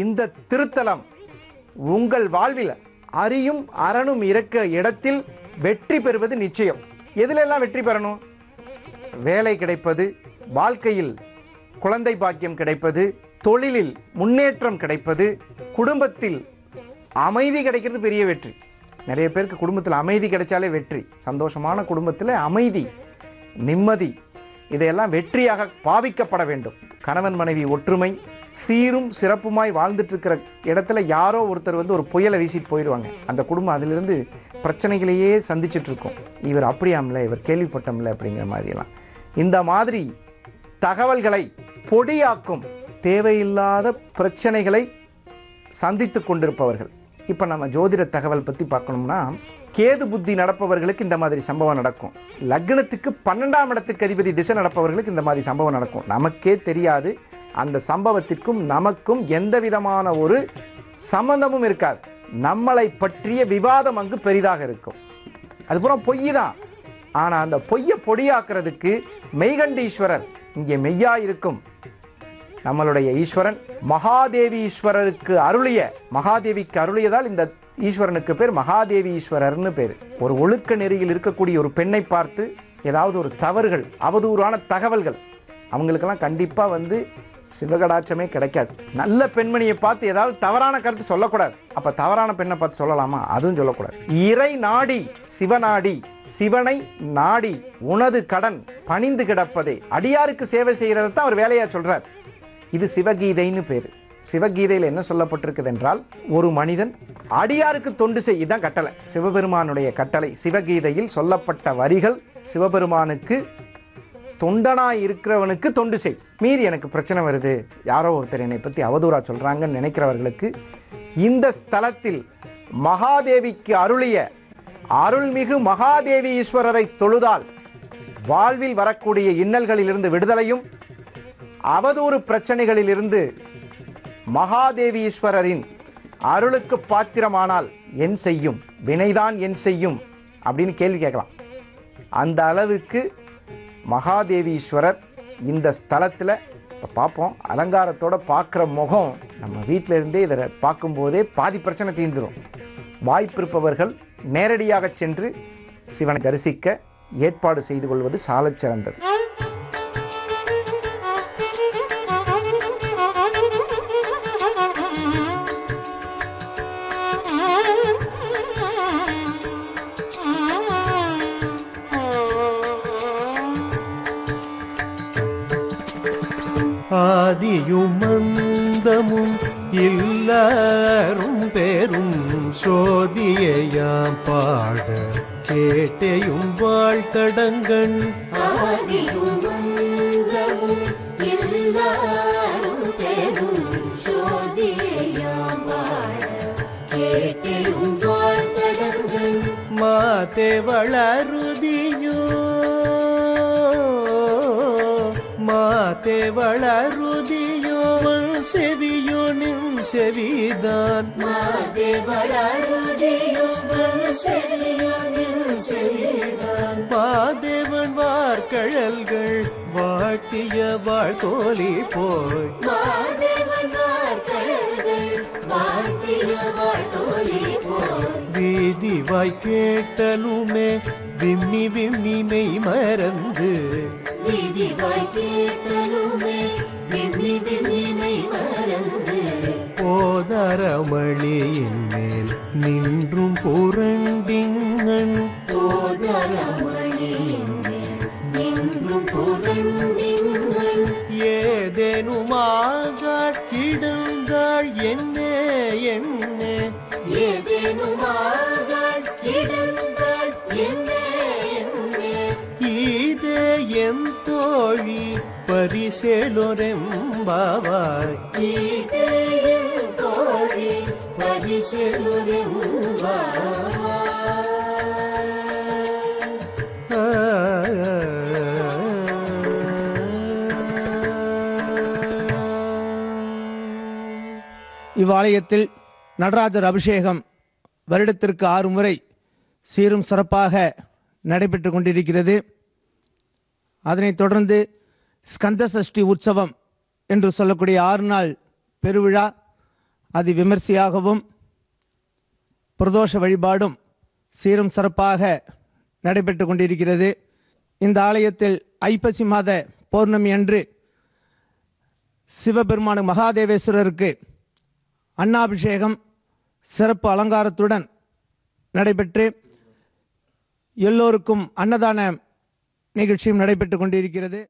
இந்த திருத்தலம் உங்கள் வாழ்வில் அறியும் அரணும் இருக்க இடத்தில் வெற்றி பெறுவது நிச்சயம். எதிலெல்லாம் வெற்றி பெறணும்? வேலை கிடைப்பது, வாழ்க்கையில் குழந்தை பாக்கியம் கிடைப்பது, தொழிலில் முன்னேற்றம் கிடைப்பது, குடும்பத்தில் அமைதி கிடைக்கிறது பெரிய வெற்றி. நிறைய பேருக்கு குடும்பத்தில் அமைதி கிடைச்சாலே வெற்றி. சந்தோஷமான குடும்பத்தில் அமைதி, நிம்மதி, இதையெல்லாம் வெற்றியாக பாவிக்கப்பட வேண்டும். கணவன் மனைவி ஒற்றுமை, சீரும் சிறப்புமாய் வாழ்ந்துட்டு இருக்கிற இடத்துல யாரோ ஒருத்தர் ஒரு புயலை வீசிட்டு போயிடுவாங்க. அந்த குடும்பம் அதிலிருந்து பிரச்சனைகளையே சந்திச்சுட்டு இருக்கும். இவர் அப்படியாமல, இவர் கேள்விப்பட்டோம்ல அப்படிங்கிற மாதிரியெல்லாம். இந்த மாதிரி தகவல்களை பொடியாக்கும் தேவையில்லாத பிரச்சனைகளை சந்தித்து கொண்டிருப்பவர்கள். இப்போ நம்ம ஜோதிட தகவல் பற்றி பார்க்கணும்னா, கேது புத்தி நடப்பவர்களுக்கு இந்த மாதிரி சம்பவம் நடக்கும். லக்னத்துக்கு 12ஆம் இடத்துக்கு அதிபதி திசை நடப்பவர்களுக்கு இந்த மாதிரி சம்பவம் நடக்கும். நமக்கே தெரியாது. அந்த சம்பவத்திற்கும் நமக்கும் எந்த விதமான ஒரு சம்பந்தமும் இருக்காது. நம்மளை பற்றிய விவாதம் அங்கு பெரிதாக இருக்கும். அதுபுறம் பொய் தான். ஆனால் அந்த பொய்யை பொடியாக்குறதுக்கு மெய்கண்டீஸ்வரர் இங்கே மெய்யா இருக்கும். நம்மளுடைய ஈஸ்வரன் மகாதேவி ஈஸ்வரருக்கு அருளிய, மகாதேவிக்கு அருளியதால் இந்த ஈஸ்வரனுக்கு பேர் மகாதேவி ஈஸ்வரர்னு பேர். ஒரு ஒழுக்க நெறியில் இருக்கக்கூடிய ஒரு பெண்ணை பார்த்து ஏதாவது ஒரு தவறுகள், அவதூறான தகவல்கள், அவங்களுக்கெல்லாம் கண்டிப்பாக சிவகடாட்சமே கிடைக்காது. நல்ல பெண்மணியை பார்த்து ஏதாவது தவறான கருத்து சொல்லக்கூடாது. அப்போ தவறான பெண்ணை பார்த்து சொல்லலாமா? அதுவும் சொல்லக்கூடாது. இறை நாடி சிவநாடி, சிவனை நாடி உனது கடன் பணிந்து கிடப்பதே, அடியாருக்கு சேவை செய்கிறத தான் அவர் வேலையாக சொல்கிறார். இது சிவகீதைன்னு பேர். சிவகீதையில் என்ன சொல்லப்பட்டிருக்குது என்றால், ஒரு மனிதன் அடியாருக்கு தொண்டு செய், இதுதான் கட்டளை, சிவபெருமானுடைய கட்டளை. சிவகீதையில் சொல்லப்பட்ட வரிகள், சிவபெருமானுக்கு தொண்டனாய் இருக்கிறவனுக்கு தொண்டு செய். மீறி எனக்கு பிரச்சனை வருது, யாரோ ஒருத்தர் என்னை பற்றி அவதூறா சொல்கிறாங்கன்னு நினைக்கிறவர்களுக்கு இந்த ஸ்தலத்தில் மகாதேவிக்கு அருளிய அருள்மிகு மகாதேவி ஈஸ்வரரை தொழுதால் வாழ்வில் வரக்கூடிய இன்னல்களிலிருந்து விடுதலையும், அவதூறு பிரச்சனைகளிலிருந்து மகாதேவி ஈஸ்வரரின் அருளுக்கு பாத்திரமானால் என் செய்யும், வினைதான் என் செய்யும் அப்படின்னு கேள்வி கேட்கலாம். அந்த அளவுக்கு மகாதேவி ஈஸ்வரர் இந்த ஸ்தலத்தில் இப்போ பார்ப்போம். அலங்காரத்தோடு பார்க்குற முகம் நம்ம வீட்டில் இருந்தே இதை பார்க்கும்போதே பாதி பிரச்சனை தீர்ந்துடும். வாய்ப்பிருப்பவர்கள் நேரடியாக சென்று சிவனை தரிசிக்க ஏற்பாடு செய்து கொள்வது சாலச் சிறந்தது. ஆதியும் அந்தமும் எல்லாரும் பெரும் சோதியையாம் பாட கேட்டையும் வாழ்த்தடங்கண். ஆதியும் அந்தமும் எல்லாரும் பெரும் சோதியையாம் பாட கேட்டையும் வாழ்த்தடங்கண். மாதே வளருதியோ மாதே வளருதியோ செவியோ நின் செவிதான். மாதே வளருதியோ செவியோ நின் செவிதான். மாதேவன் வார்கழல்கள் வாழ்த்திய வாழ்கோலி போய். மாதேவன் வார்கழல்கள் வாழ்த்திய வாழ்கோலி போய். வீதி வாய் கேட்டலுமே விம்மி விம்மி மெய் மறந்து. வீதி வாய் கேட்டலுமே விம்மி விம்மி மெய் மறந்து. போதரமளியின் மேல் நின்றும் புரண்டிங்கண். போதரமளியின் மேல் நின்றும் புரண்டிங்கண். ஏதேனுமாகாள் கிடந்தாள் என்னே என்னே. ஏதேனுமாகாள் கிடந்தாள் என்னே என்னே. இதே என் தோழி பரிசேலொரெம்பாவாய். இதே என் தோழி பரிசேலொரெம்பாவாய். இவ்வாலயத்தில் நடராஜர் அபிஷேகம் வருடத்திற்கு 6 முறை சீரும் சிறப்பாக நடைபெற்று கொண்டிருக்கிறது. அதனைத் தொடர்ந்து ஸ்கந்த சஷ்டி உற்சவம் என்று சொல்லக்கூடிய 6 நாள் பெருவிழா அதி விமர்சையாகவும் பிரதோஷ வழிபாடும் சீரும் சிறப்பாக நடைபெற்று கொண்டிருக்கிறது. இந்த ஆலயத்தில் ஐப்பசி மாத பௌர்ணமி அன்று சிவபெருமான மகாதேவேஸ்வரருக்கு அன்னாபிஷேகம் சிறப்பு அலங்காரத்துடன் நடைபெற்று எல்லோருக்கும் அன்னதான நிகழ்ச்சியும் நடைபெற்று கொண்டிருக்கிறது.